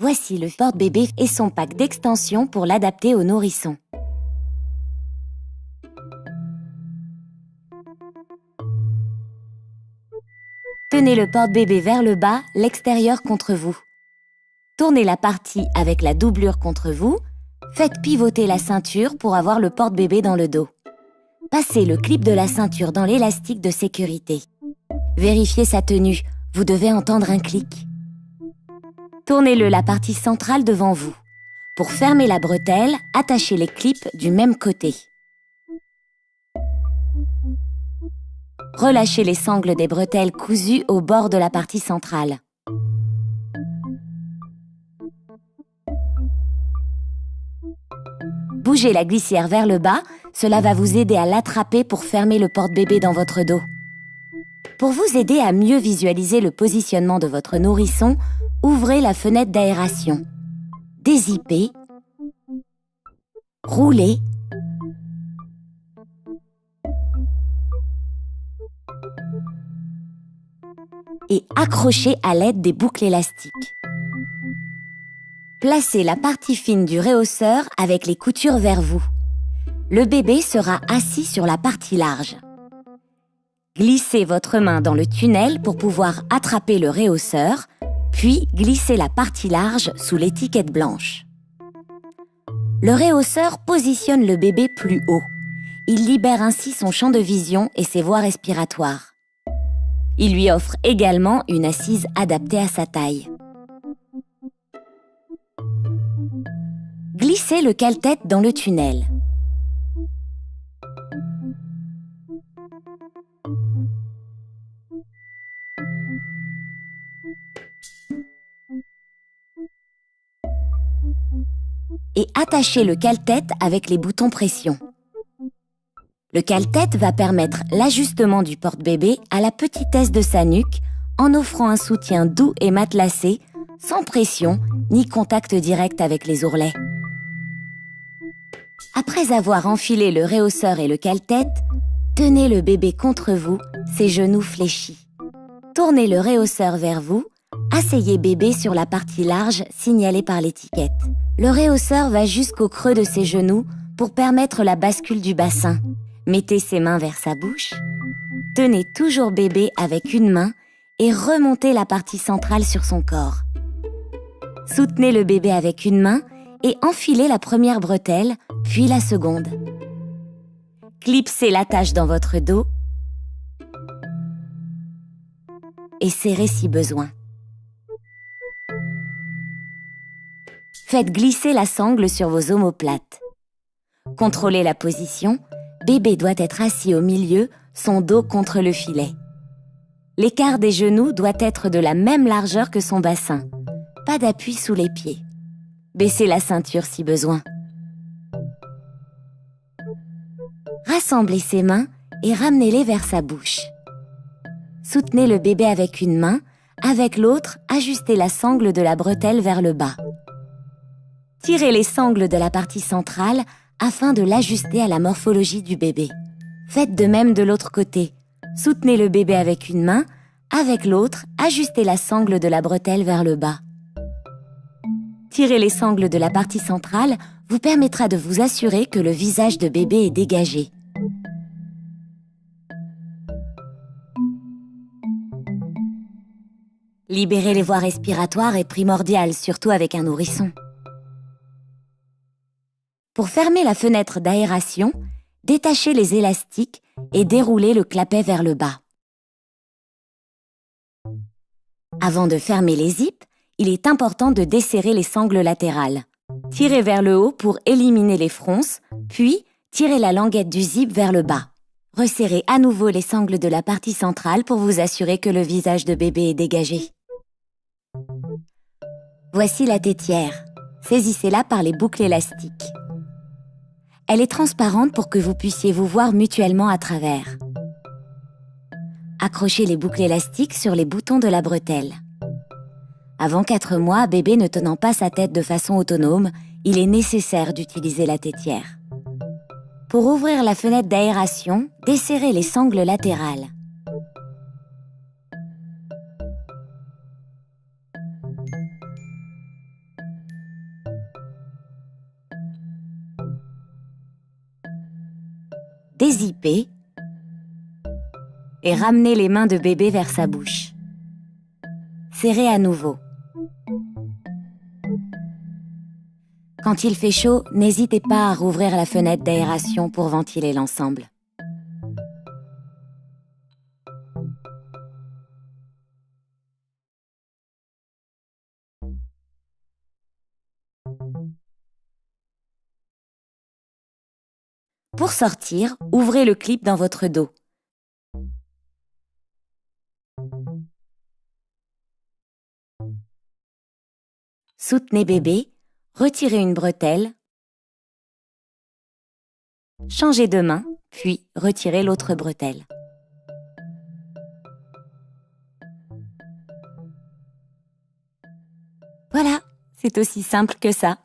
Voici le porte-bébé et son pack d'extensions pour l'adapter au nourrisson. Tenez le porte-bébé vers le bas, l'extérieur contre vous. Tournez la partie avec la doublure contre vous. Faites pivoter la ceinture pour avoir le porte-bébé dans le dos. Passez le clip de la ceinture dans l'élastique de sécurité. Vérifiez sa tenue, vous devez entendre un clic. Tournez-le la partie centrale devant vous. Pour fermer la bretelle, attachez les clips du même côté. Relâchez les sangles des bretelles cousues au bord de la partie centrale. Bougez la glissière vers le bas, cela va vous aider à l'attraper pour fermer le porte-bébé dans votre dos. Pour vous aider à mieux visualiser le positionnement de votre nourrisson, ouvrez la fenêtre d'aération. Dézippez, roulez et accrochez à l'aide des boucles élastiques. Placez la partie fine du rehausseur avec les coutures vers vous. Le bébé sera assis sur la partie large. Glissez votre main dans le tunnel pour pouvoir attraper le rehausseur, puis glissez la partie large sous l'étiquette blanche. Le rehausseur positionne le bébé plus haut. Il libère ainsi son champ de vision et ses voies respiratoires. Il lui offre également une assise adaptée à sa taille. Glissez le cale-tête dans le tunnel. Et attachez le cale-tête avec les boutons pression. Le cale-tête va permettre l'ajustement du porte-bébé à la petitesse de sa nuque en offrant un soutien doux et matelassé, sans pression ni contact direct avec les ourlets. Après avoir enfilé le rehausseur et le cale-tête, tenez le bébé contre vous, ses genoux fléchis. Tournez le rehausseur vers vous, asseyez bébé sur la partie large signalée par l'étiquette. Le rehausseur va jusqu'au creux de ses genoux pour permettre la bascule du bassin. Mettez ses mains vers sa bouche. Tenez toujours bébé avec une main et remontez la partie centrale sur son corps. Soutenez le bébé avec une main et enfilez la première bretelle, puis la seconde. Clipsez l'attache dans votre dos et serrez si besoin. Faites glisser la sangle sur vos omoplates. Contrôlez la position. Bébé doit être assis au milieu, son dos contre le filet. L'écart des genoux doit être de la même largeur que son bassin. Pas d'appui sous les pieds. Baissez la ceinture si besoin. Rassemblez ses mains et ramenez-les vers sa bouche. Soutenez le bébé avec une main, avec l'autre, ajustez la sangle de la bretelle vers le bas. Tirez les sangles de la partie centrale afin de l'ajuster à la morphologie du bébé. Faites de même de l'autre côté. Soutenez le bébé avec une main, avec l'autre, ajustez la sangle de la bretelle vers le bas. Tirer les sangles de la partie centrale vous permettra de vous assurer que le visage de bébé est dégagé. Libérer les voies respiratoires est primordial, surtout avec un nourrisson. Pour fermer la fenêtre d'aération, détachez les élastiques et déroulez le clapet vers le bas. Avant de fermer les zips, il est important de desserrer les sangles latérales. Tirez vers le haut pour éliminer les fronces, puis tirez la languette du zip vers le bas. Resserrez à nouveau les sangles de la partie centrale pour vous assurer que le visage de bébé est dégagé. Voici la tétière. Saisissez-la par les boucles élastiques. Elle est transparente pour que vous puissiez vous voir mutuellement à travers. Accrochez les boucles élastiques sur les boutons de la bretelle. Avant 4 mois, bébé ne tenant pas sa tête de façon autonome, il est nécessaire d'utiliser la tétière. Pour ouvrir la fenêtre d'aération, desserrez les sangles latérales. dézippez et ramenez les mains de bébé vers sa bouche. Serrez à nouveau. Quand il fait chaud, n'hésitez pas à rouvrir la fenêtre d'aération pour ventiler l'ensemble. Pour sortir, ouvrez le clip dans votre dos. Soutenez bébé, retirez une bretelle, changez de main, puis retirez l'autre bretelle. Voilà, c'est aussi simple que ça.